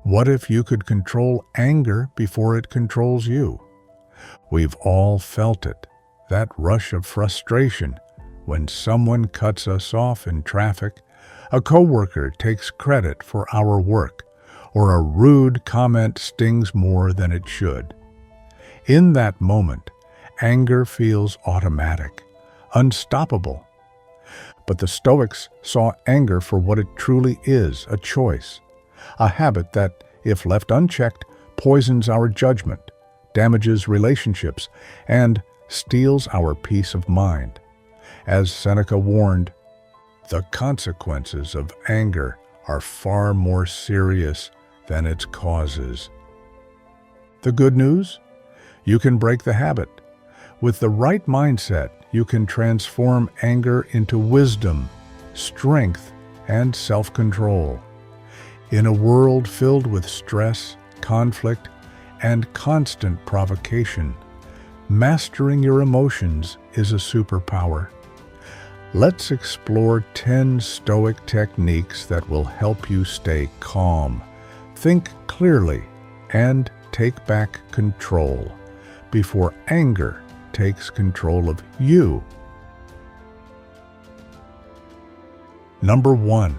What if you could control anger before it controls you? We've all felt it, that rush of frustration when someone cuts us off in traffic, a coworker takes credit for our work, or a rude comment stings more than it should. In that moment, anger feels automatic, unstoppable. But the Stoics saw anger for what it truly is, a choice, a habit that, if left unchecked, poisons our judgment, damages relationships, and steals our peace of mind. As Seneca warned, the consequences of anger are far more serious than its causes. The good news? You can break the habit. With the right mindset, you can transform anger into wisdom, strength, and self-control. In a world filled with stress, conflict, and constant provocation, mastering your emotions is a superpower. Let's explore 10 Stoic techniques that will help you stay calm, think clearly, and take back control before anger takes control of you. Number 1.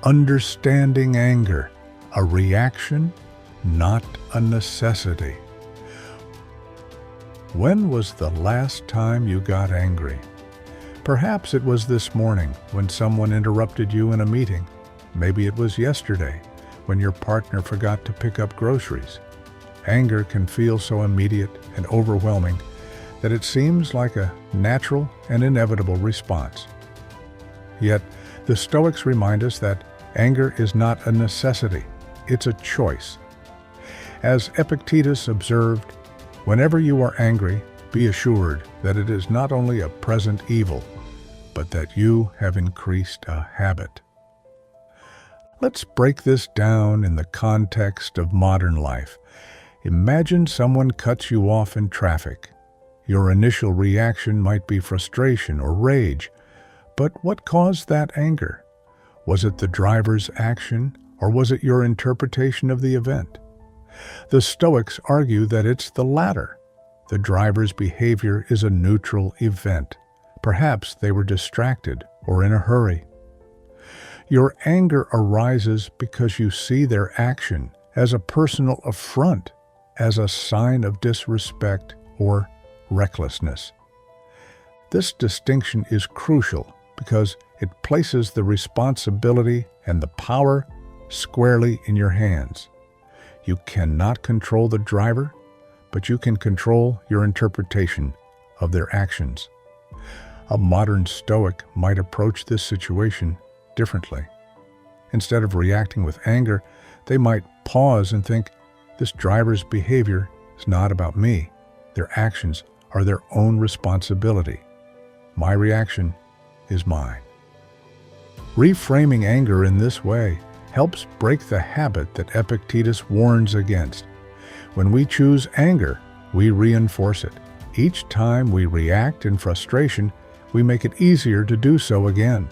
Understanding anger, a reaction, not a necessity. When was the last time you got angry? Perhaps it was this morning when someone interrupted you in a meeting. Maybe it was yesterday when your partner forgot to pick up groceries. Anger can feel so immediate and overwhelming that it seems like a natural and inevitable response. Yet, the Stoics remind us that anger is not a necessity, it's a choice. As Epictetus observed, whenever you are angry, be assured that it is not only a present evil, but that you have increased a habit. Let's break this down in the context of modern life. Imagine someone cuts you off in traffic. Your initial reaction might be frustration or rage, but what caused that anger? Was it the driver's action, or was it your interpretation of the event? The Stoics argue that it's the latter. The driver's behavior is a neutral event. Perhaps they were distracted or in a hurry. Your anger arises because you see their action as a personal affront, as a sign of disrespect or recklessness. This distinction is crucial because it places the responsibility and the power squarely in your hands. You cannot control the driver, but you can control your interpretation of their actions. A modern Stoic might approach this situation differently. Instead of reacting with anger, they might pause and think, this driver's behavior is not about me. Their actions are their own responsibility. My reaction is mine. Reframing anger in this way helps break the habit that Epictetus warns against. When we choose anger, we reinforce it. Each time we react in frustration, we make it easier to do so again.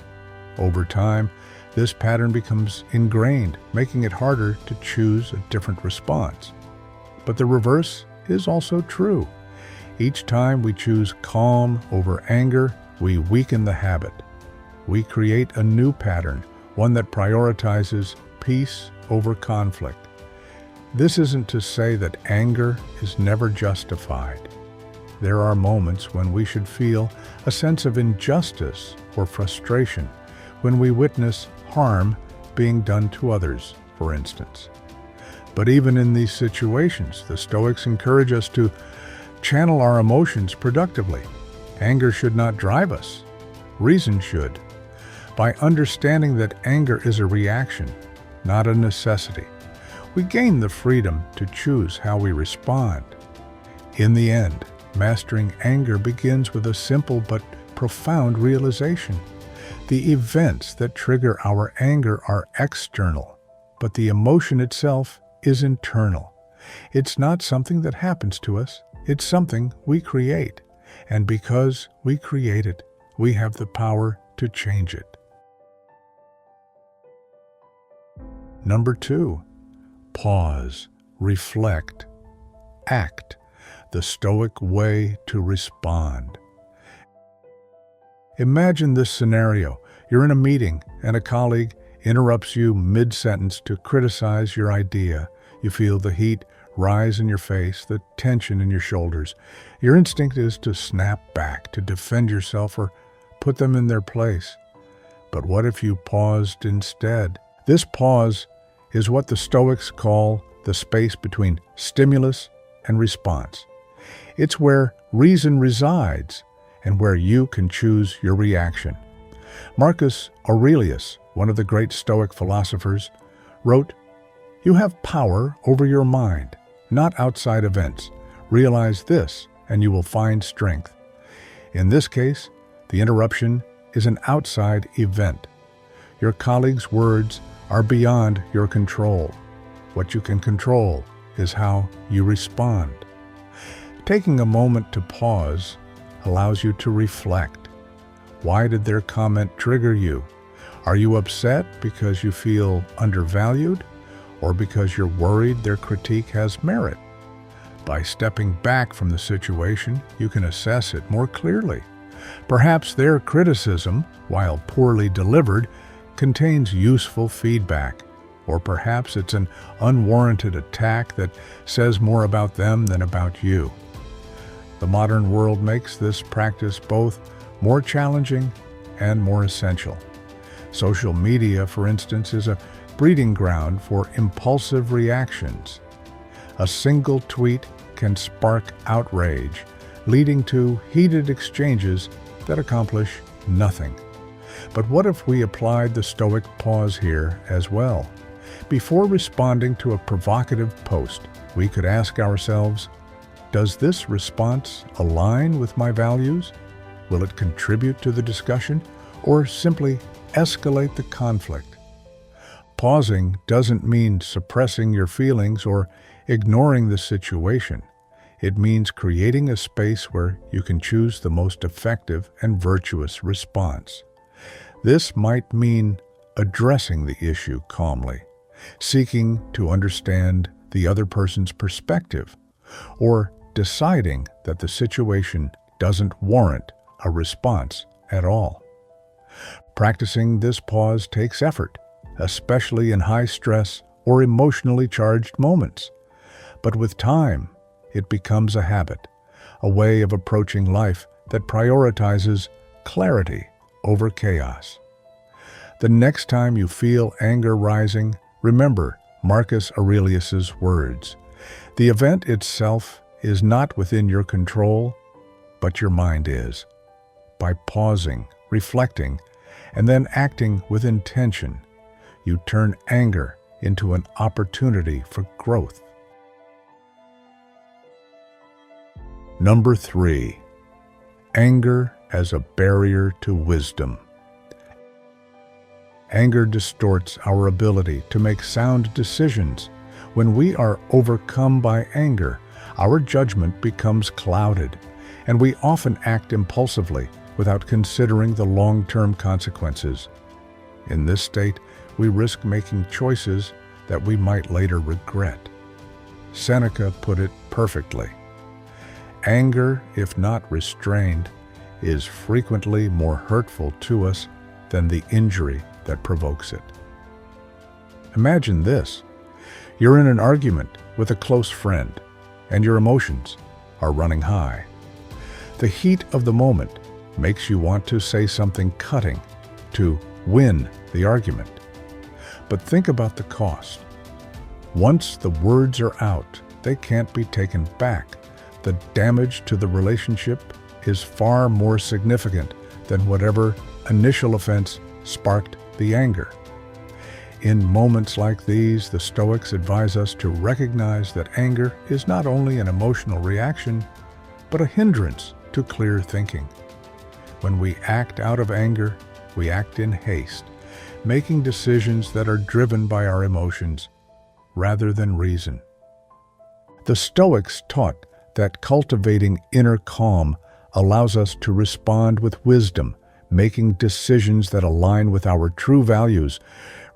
Over time, this pattern becomes ingrained, making it harder to choose a different response. But the reverse is also true. Each time we choose calm over anger, we weaken the habit. We create a new pattern, one that prioritizes peace over conflict. This isn't to say that anger is never justified. There are moments when we should feel a sense of injustice or frustration, when we witness harm being done to others, for instance. But even in these situations, the Stoics encourage us to channel our emotions productively. Anger should not drive us. Reason should. By understanding that anger is a reaction, not a necessity, we gain the freedom to choose how we respond. In the end, mastering anger begins with a simple but profound realization. The events that trigger our anger are external, but the emotion itself is internal. It's not something that happens to us, it's something we create. And because we create it, we have the power to change it. Number 2, pause, reflect, act, the Stoic way to respond. Imagine this scenario. You're in a meeting and a colleague interrupts you mid-sentence to criticize your idea. You feel the heat rise in your face, the tension in your shoulders. Your instinct is to snap back, to defend yourself or put them in their place. But what if you paused instead? This pause is what the Stoics call the space between stimulus and response. It's where reason resides and where you can choose your reaction. Marcus Aurelius, one of the great Stoic philosophers, wrote, "You have power over your mind, not outside events. Realize this, and you will find strength." In this case, the interruption is an outside event. Your colleague's words are beyond your control. What you can control is how you respond. Taking a moment to pause allows you to reflect. Why did their comment trigger you? Are you upset because you feel undervalued, or because you're worried their critique has merit? By stepping back from the situation, you can assess it more clearly. Perhaps their criticism, while poorly delivered, contains useful feedback, or perhaps it's an unwarranted attack that says more about them than about you. The modern world makes this practice both more challenging and more essential. Social media, for instance, is a breeding ground for impulsive reactions. A single tweet can spark outrage, leading to heated exchanges that accomplish nothing. But what if we applied the Stoic pause here as well? Before responding to a provocative post, we could ask ourselves, does this response align with my values? Will it contribute to the discussion or simply escalate the conflict? Pausing doesn't mean suppressing your feelings or ignoring the situation. It means creating a space where you can choose the most effective and virtuous response. This might mean addressing the issue calmly, seeking to understand the other person's perspective, or deciding that the situation doesn't warrant a response at all. Practicing this pause takes effort, especially in high-stress or emotionally charged moments. But with time, it becomes a habit, a way of approaching life that prioritizes clarity over chaos. The next time you feel anger rising, remember Marcus Aurelius's words. The event itself is not within your control, but your mind is. By pausing, reflecting, and then acting with intention, you turn anger into an opportunity for growth. Number 3, anger as a barrier to wisdom. Anger distorts our ability to make sound decisions. When we are overcome by anger, our judgment becomes clouded, and we often act impulsively without considering the long-term consequences. In this state, we risk making choices that we might later regret. Seneca put it perfectly. Anger, if not restrained, is frequently more hurtful to us than the injury that provokes it. Imagine this. You're in an argument with a close friend, and your emotions are running high. The heat of the moment makes you want to say something cutting to win the argument. But think about the cost. Once the words are out, they can't be taken back. The damage to the relationship is far more significant than whatever initial offense sparked the anger. In moments like these, the Stoics advise us to recognize that anger is not only an emotional reaction, but a hindrance to clear thinking. When we act out of anger, we act in haste, making decisions that are driven by our emotions rather than reason. The Stoics taught that cultivating inner calm allows us to respond with wisdom, making decisions that align with our true values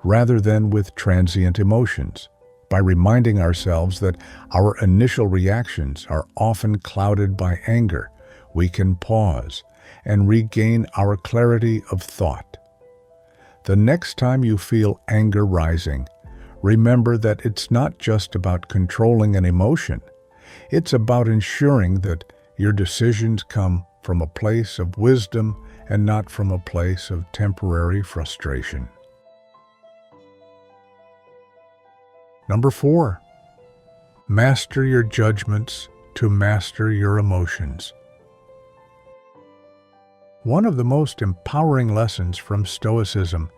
rather than with transient emotions. By reminding ourselves that our initial reactions are often clouded by anger, we can pause and regain our clarity of thought. The next time you feel anger rising, remember that it's not just about controlling an emotion. It's about ensuring that your decisions come from a place of wisdom and not from a place of temporary frustration. Number 4, master your judgments to master your emotions. One of the most empowering lessons from Stoicism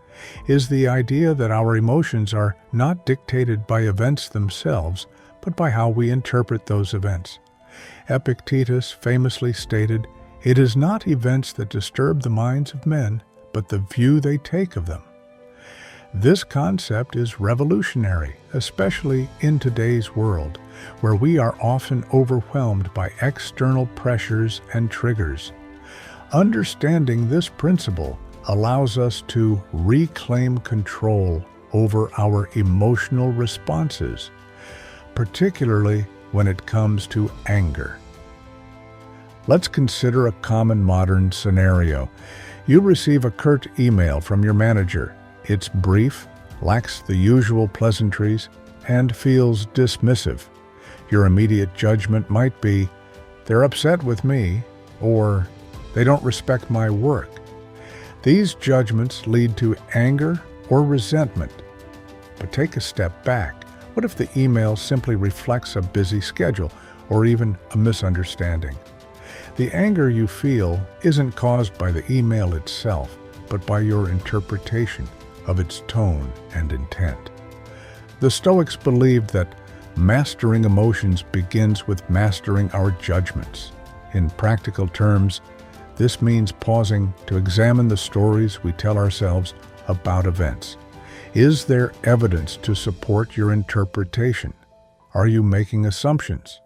is the idea that our emotions are not dictated by events themselves, but by how we interpret those events. Epictetus famously stated, "It is not events that disturb the minds of men, but the view they take of them." This concept is revolutionary, especially in today's world, where we are often overwhelmed by external pressures and triggers. Understanding this principle allows us to reclaim control over our emotional responses, particularly when it comes to anger. Let's consider a common modern scenario. You receive a curt email from your manager. It's brief, lacks the usual pleasantries, and feels dismissive. Your immediate judgment might be, "They're upset with me," or "They don't respect my work." These judgments lead to anger or resentment. But take a step back. What if the email simply reflects a busy schedule or even a misunderstanding? The anger you feel isn't caused by the email itself, but by your interpretation of its tone and intent. The Stoics believed that mastering emotions begins with mastering our judgments. In practical terms, this means pausing to examine the stories we tell ourselves about events. Is there evidence to support your interpretation? Are you making assumptions?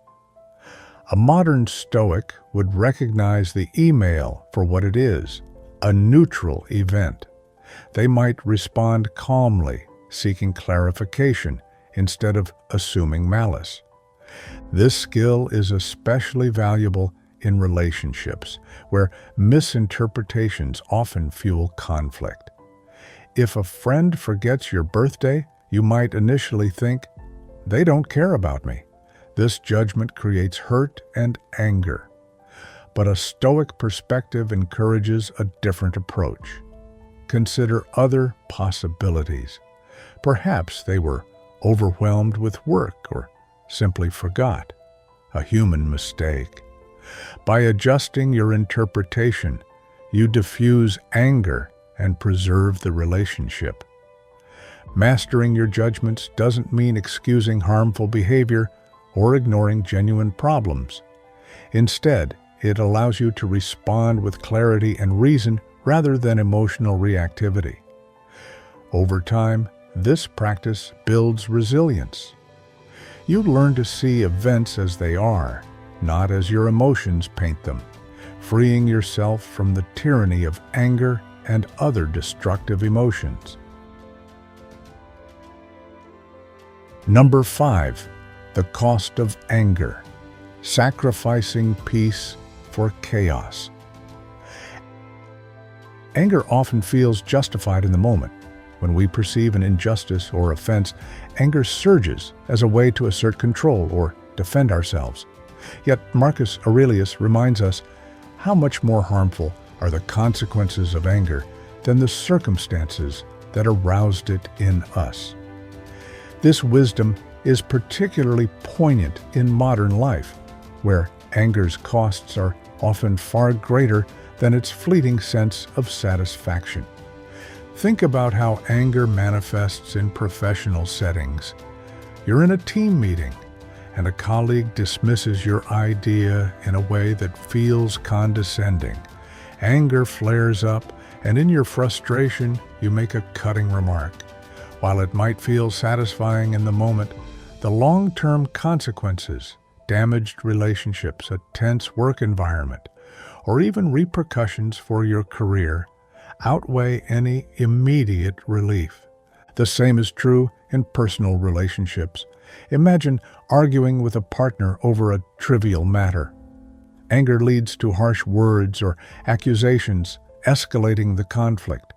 A modern Stoic would recognize the email for what it is, a neutral event. They might respond calmly, seeking clarification instead of assuming malice. This skill is especially valuable in relationships, where misinterpretations often fuel conflict. If a friend forgets your birthday, you might initially think, "They don't care about me." This judgment creates hurt and anger. But a Stoic perspective encourages a different approach. Consider other possibilities. Perhaps they were overwhelmed with work or simply forgot. A human mistake. By adjusting your interpretation, you diffuse anger and preserve the relationship. Mastering your judgments doesn't mean excusing harmful behavior or ignoring genuine problems. Instead, it allows you to respond with clarity and reason rather than emotional reactivity. Over time, this practice builds resilience. You learn to see events as they are, not as your emotions paint them, freeing yourself from the tyranny of anger and other destructive emotions. Number 5, the cost of anger, sacrificing peace for chaos. Anger often feels justified in the moment. When we perceive an injustice or offense, anger surges as a way to assert control or defend ourselves. Yet Marcus Aurelius reminds us how much more harmful are the consequences of anger than the circumstances that aroused it in us. This wisdom is particularly poignant in modern life, where anger's costs are often far greater than its fleeting sense of satisfaction. Think about how anger manifests in professional settings. You're in a team meeting, and a colleague dismisses your idea in a way that feels condescending. Anger flares up, and in your frustration, you make a cutting remark. While it might feel satisfying in the moment, the long-term consequences, damaged relationships, a tense work environment, or even repercussions for your career, outweigh any immediate relief. The same is true in personal relationships. Imagine arguing with a partner over a trivial matter. Anger leads to harsh words or accusations, escalating the conflict.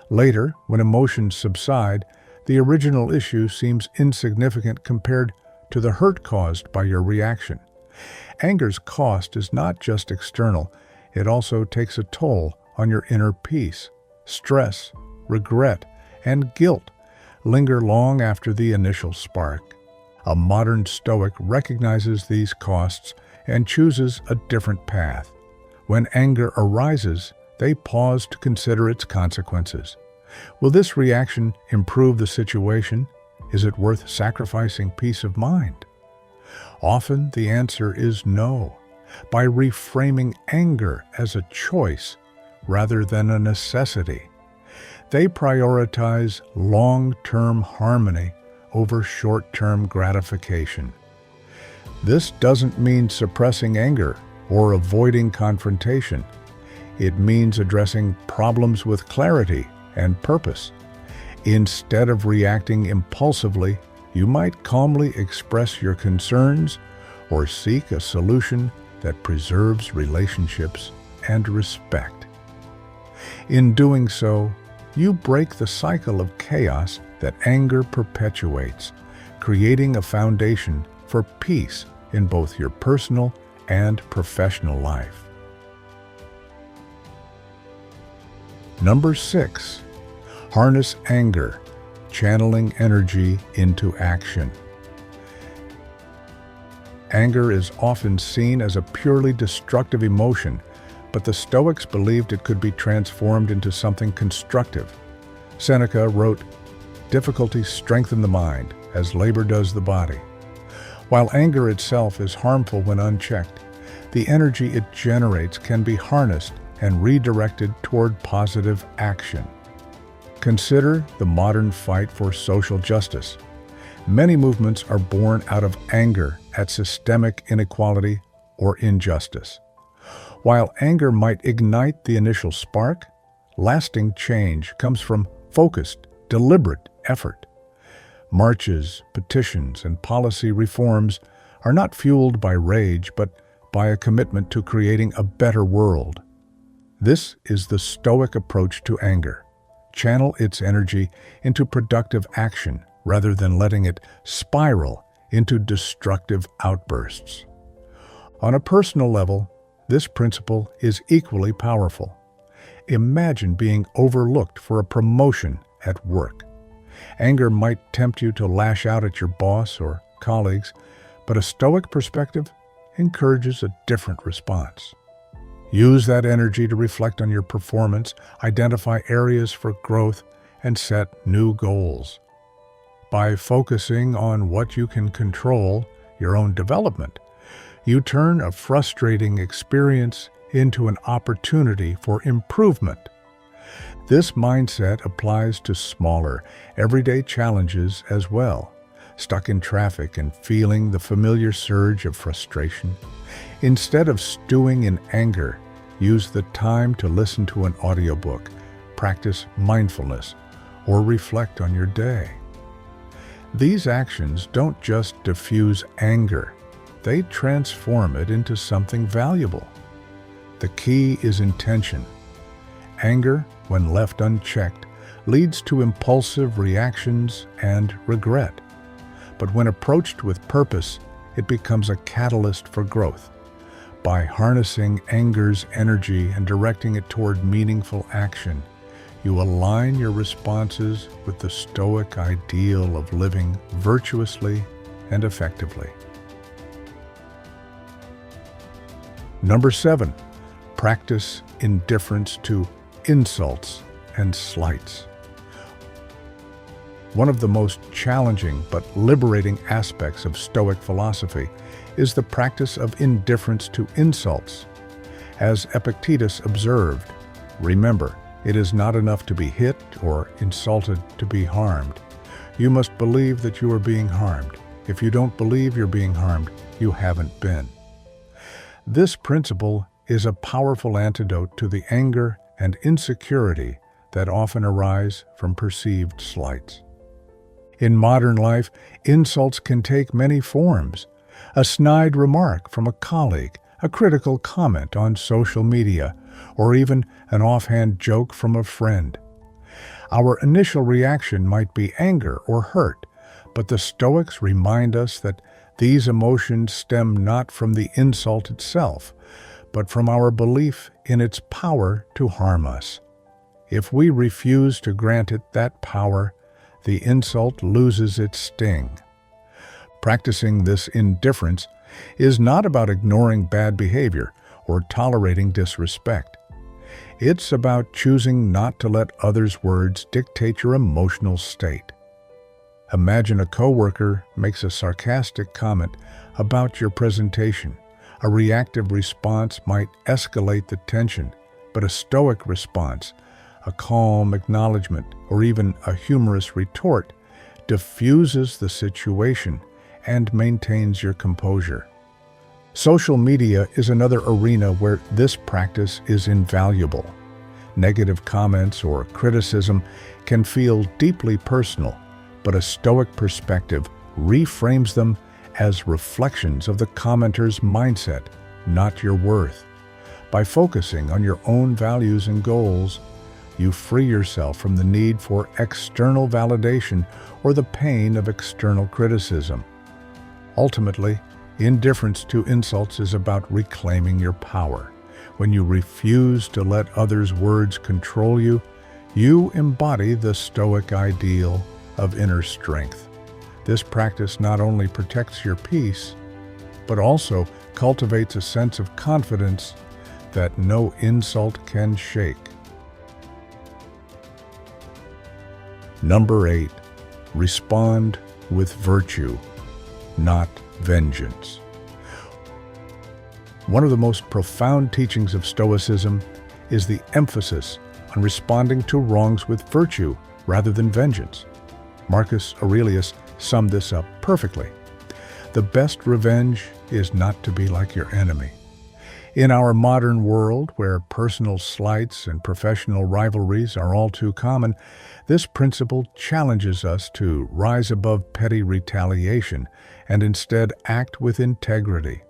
Later, when emotions subside, the original issue seems insignificant compared to the hurt caused by your reaction. Anger's cost is not just external, it also takes a toll on your inner peace. Stress, regret, and guilt linger long after the initial spark. A modern Stoic recognizes these costs and chooses a different path. When anger arises, they pause to consider its consequences. Will this reaction improve the situation? Is it worth sacrificing peace of mind? Often the answer is no. By reframing anger as a choice rather than a necessity, they prioritize long-term harmony over short-term gratification. This doesn't mean suppressing anger or avoiding confrontation. It means addressing problems with clarity and purpose. Instead of reacting impulsively, you might calmly express your concerns or seek a solution that preserves relationships and respect. In doing so, you break the cycle of chaos that anger perpetuates, creating a foundation for peace in both your personal and professional life. Number 6. Harness anger, channeling energy into action. Anger is often seen as a purely destructive emotion, but the Stoics believed it could be transformed into something constructive. Seneca wrote, "Difficulties strengthen the mind, as labor does the body." While anger itself is harmful when unchecked, the energy it generates can be harnessed and redirected toward positive action. Consider the modern fight for social justice. Many movements are born out of anger at systemic inequality or injustice. While anger might ignite the initial spark, lasting change comes from focused, deliberate effort. Marches, petitions, and policy reforms are not fueled by rage, but by a commitment to creating a better world. This is the Stoic approach to anger. Channel its energy into productive action rather than letting it spiral into destructive outbursts. On a personal level, this principle is equally powerful. Imagine being overlooked for a promotion at work. Anger might tempt you to lash out at your boss or colleagues, but a Stoic perspective encourages a different response. Use that energy to reflect on your performance, identify areas for growth, and set new goals. By focusing on what you can control, your own development, you turn a frustrating experience into an opportunity for improvement. This mindset applies to smaller, everyday challenges as well. Stuck in traffic and feeling the familiar surge of frustration? Instead of stewing in anger, use the time to listen to an audiobook, practice mindfulness, or reflect on your day. These actions don't just diffuse anger, they transform it into something valuable. The key is intention. Anger, when left unchecked, leads to impulsive reactions and regret. But when approached with purpose, it becomes a catalyst for growth. By harnessing anger's energy and directing it toward meaningful action, you align your responses with the Stoic ideal of living virtuously and effectively. Number 7. Practice indifference to insults and slights. One of the most challenging but liberating aspects of Stoic philosophy is the practice of indifference to insults. As Epictetus observed, remember, it is not enough to be hit or insulted to be harmed. You must believe that you are being harmed. If you don't believe you're being harmed, you haven't been. This principle is a powerful antidote to the anger and insecurity that often arise from perceived slights. In modern life, insults can take many forms. A snide remark from a colleague, a critical comment on social media, or even an offhand joke from a friend. Our initial reaction might be anger or hurt, but the Stoics remind us that these emotions stem not from the insult itself, but from our belief in its power to harm us. If we refuse to grant it that power, the insult loses its sting. Practicing this indifference is not about ignoring bad behavior or tolerating disrespect. It's about choosing not to let others' words dictate your emotional state. Imagine a coworker makes a sarcastic comment about your presentation. A reactive response might escalate the tension, but a stoic response, a calm acknowledgement, or even a humorous retort, diffuses the situation and maintains your composure. Social media is another arena where this practice is invaluable. Negative comments or criticism can feel deeply personal, but a Stoic perspective reframes them as reflections of the commenter's mindset, not your worth. By focusing on your own values and goals, you free yourself from the need for external validation or the pain of external criticism. Ultimately, indifference to insults is about reclaiming your power. When you refuse to let others' words control you, you embody the Stoic ideal of inner strength. This practice not only protects your peace, but also cultivates a sense of confidence that no insult can shake. Number 8, respond with virtue, not vengeance. One of the most profound teachings of Stoicism is the emphasis on responding to wrongs with virtue rather than vengeance. Marcus Aurelius summed this up perfectly. The best revenge is not to be like your enemy. In our modern world, where personal slights and professional rivalries are all too common, this principle challenges us to rise above petty retaliation and instead act with integrity.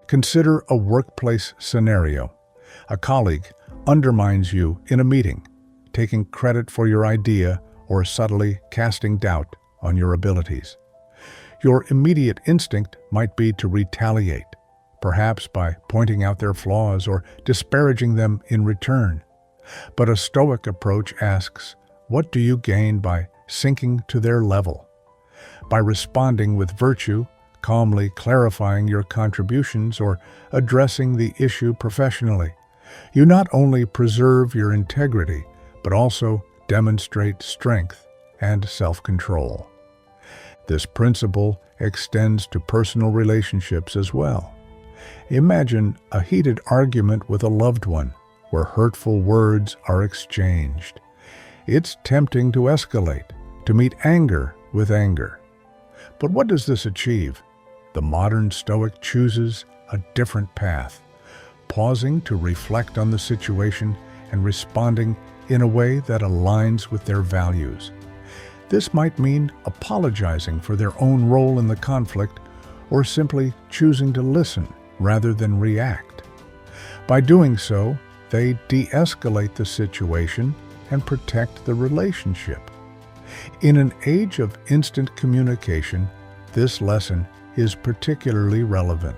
Consider a workplace scenario. A colleague undermines you in a meeting, taking credit for your idea or subtly casting doubt on your abilities. Your immediate instinct might be to retaliate, perhaps by pointing out their flaws or disparaging them in return. But a Stoic approach asks, what do you gain by sinking to their level? By responding with virtue, calmly clarifying your contributions or addressing the issue professionally, you not only preserve your integrity, but also demonstrate strength and self-control. This principle extends to personal relationships as well. Imagine a heated argument with a loved one where hurtful words are exchanged. It's tempting to escalate, to meet anger with anger. But what does this achieve? The modern Stoic chooses a different path, pausing to reflect on the situation and responding in a way that aligns with their values. This might mean apologizing for their own role in the conflict or simply choosing to listen rather than react. By doing so, they de-escalate the situation and protect the relationship. In an age of instant communication, this lesson is particularly relevant.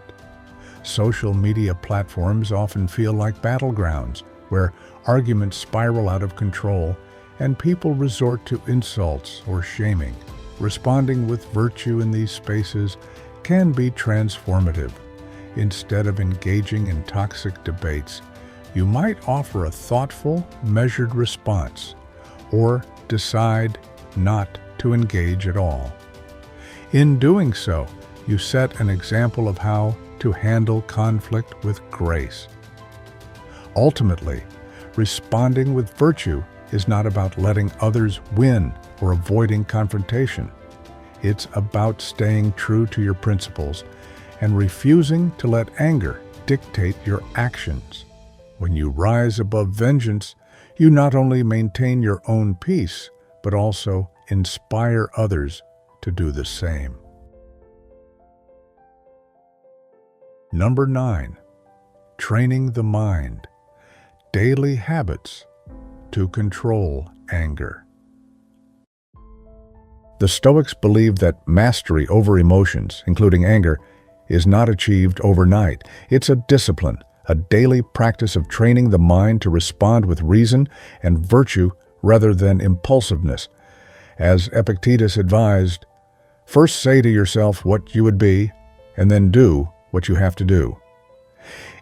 Social media platforms often feel like battlegrounds where arguments spiral out of control and people resort to insults or shaming. Responding with virtue in these spaces can be transformative. Instead of engaging in toxic debates, you might offer a thoughtful, measured response, or decide not to engage at all. In doing so, you set an example of how to handle conflict with grace. Ultimately, responding with virtue is not about letting others win or avoiding confrontation. It's about staying true to your principles and refusing to let anger dictate your actions. When you rise above vengeance, You not only maintain your own peace, but also inspire others to do the same. Number 9. Training the mind. Daily habits to control anger. The Stoics believed that mastery over emotions, including anger, is not achieved overnight. It's a discipline, a daily practice of training the mind to respond with reason and virtue rather than impulsiveness. As Epictetus advised, first say to yourself what you would be, and then do what you have to do.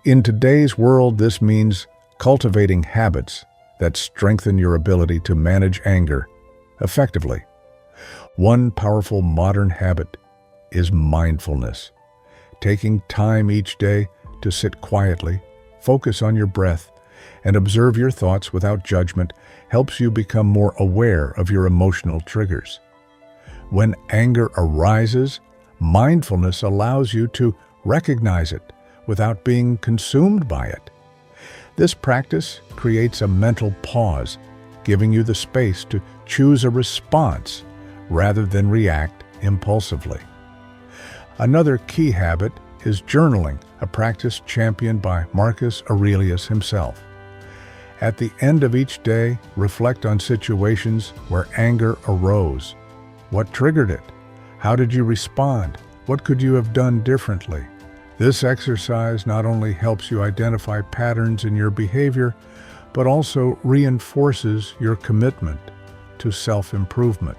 In today's world, this means cultivating habits that strengthen your ability to manage anger effectively. One powerful modern habit is mindfulness. Taking time each day to sit quietly, focus on your breath, and observe your thoughts without judgment helps you become more aware of your emotional triggers. When anger arises, mindfulness allows you to recognize it without being consumed by it. This practice creates a mental pause, giving you the space to choose a response rather than react impulsively. Another key habit is journaling, a practice championed by Marcus Aurelius himself. At the end of each day, reflect on situations where anger arose. What triggered it? How did you respond? What could you have done differently? This exercise not only helps you identify patterns in your behavior, but also reinforces your commitment to self-improvement.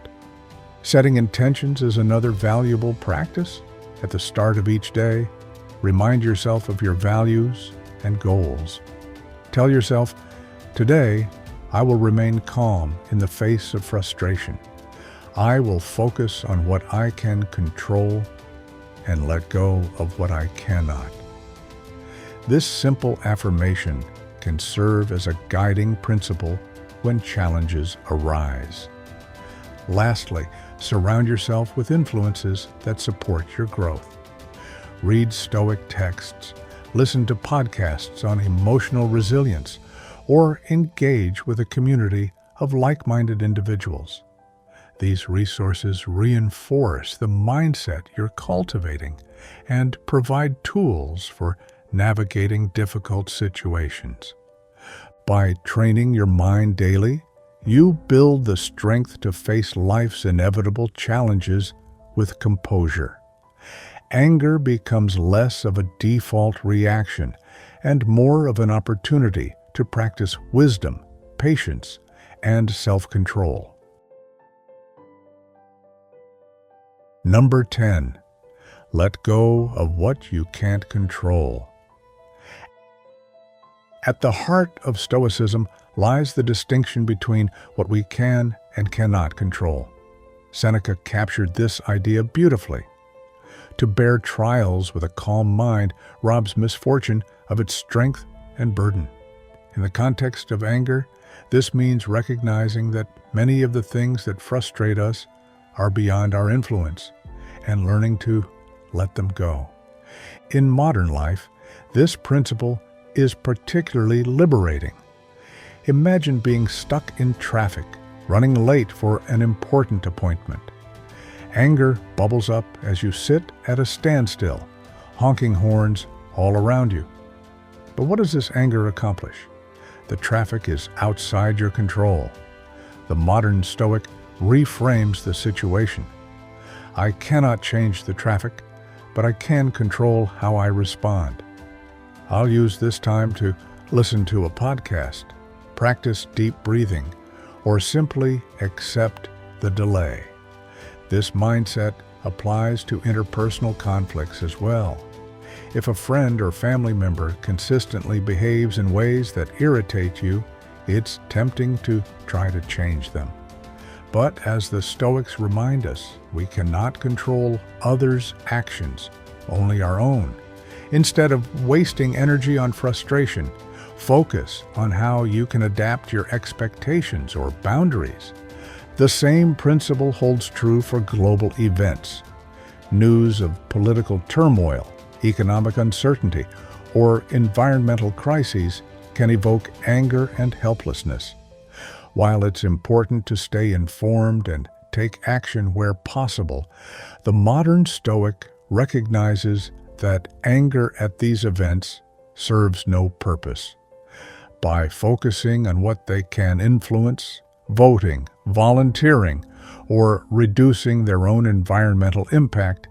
Setting intentions is another valuable practice. At the start of each day, remind yourself of your values and goals. Tell yourself, today, I will remain calm in the face of frustration. I will focus on what I can control and let go of what I cannot. This simple affirmation can serve as a guiding principle when challenges arise. Lastly, surround yourself with influences that support your growth. Read Stoic texts, listen to podcasts on emotional resilience, or engage with a community of like-minded individuals. These resources reinforce the mindset you're cultivating and provide tools for navigating difficult situations. By training your mind daily, you build the strength to face life's inevitable challenges with composure. Anger becomes less of a default reaction and more of an opportunity to practice wisdom, patience, and self-control. Number 10. Let go of what you can't control. At the heart of Stoicism lies the distinction between what we can and cannot control. Seneca captured this idea beautifully. To bear trials with a calm mind robs misfortune of its strength and burden. In the context of anger, this means recognizing that many of the things that frustrate us are beyond our influence and learning to let them go. In modern life, this principle is particularly liberating. Imagine being stuck in traffic, running late for an important appointment. Anger bubbles up as you sit at a standstill, honking horns all around you. But what does this anger accomplish? The traffic is outside your control. The modern Stoic reframes the situation. I cannot change the traffic, but I can control how I respond. I'll use this time to listen to a podcast, practice deep breathing, or simply accept the delay. This mindset applies to interpersonal conflicts as well. If a friend or family member consistently behaves in ways that irritate you, it's tempting to try to change them. But as the Stoics remind us, we cannot control others' actions, only our own. Instead of wasting energy on frustration, focus on how you can adapt your expectations or boundaries. The same principle holds true for global events. News of political turmoil, economic uncertainty, or environmental crises can evoke anger and helplessness. While it's important to stay informed and take action where possible, the modern Stoic recognizes that anger at these events serves no purpose. By focusing on what they can influence, voting, volunteering, or reducing their own environmental impact,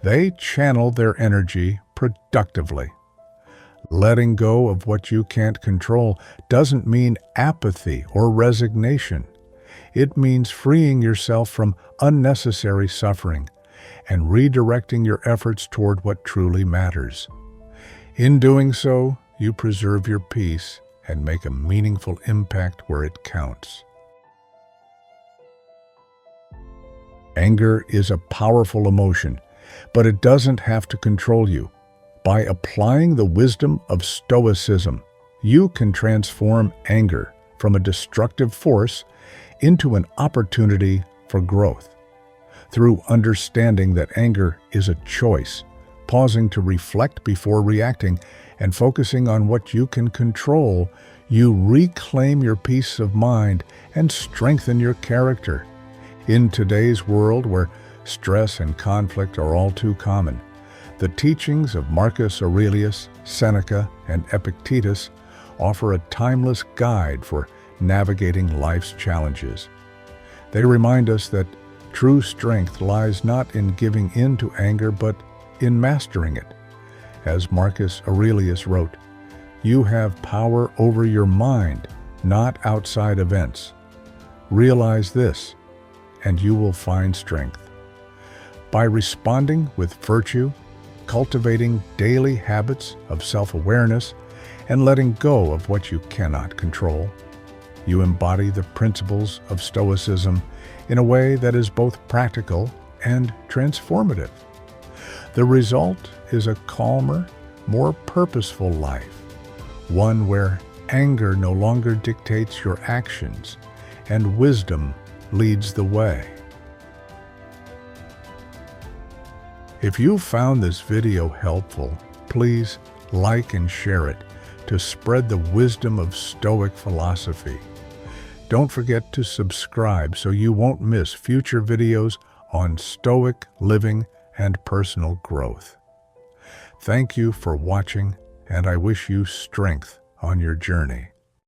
they channel their energy productively. Letting go of what you can't control doesn't mean apathy or resignation. It means freeing yourself from unnecessary suffering and redirecting your efforts toward what truly matters. In doing so, you preserve your peace and make a meaningful impact where it counts. Anger is a powerful emotion, but it doesn't have to control you. By applying the wisdom of Stoicism, you can transform anger from a destructive force into an opportunity for growth. Through understanding that anger is a choice, pausing to reflect before reacting, and focusing on what you can control, you reclaim your peace of mind and strengthen your character. In today's world where stress and conflict are all too common, the teachings of Marcus Aurelius, Seneca, and Epictetus offer a timeless guide for navigating life's challenges. They remind us that true strength lies not in giving in to anger, but in mastering it. As Marcus Aurelius wrote, "You have power over your mind, not outside events. Realize this, and you will find strength." By responding with virtue, cultivating daily habits of self-awareness, and letting go of what you cannot control, you embody the principles of Stoicism in a way that is both practical and transformative. The result is a calmer, more purposeful life, one where anger no longer dictates your actions and wisdom leads the way. If you found this video helpful, please like and share it to spread the wisdom of Stoic philosophy. Don't forget to subscribe so you won't miss future videos on Stoic living and personal growth. Thank you for watching, and I wish you strength on your journey.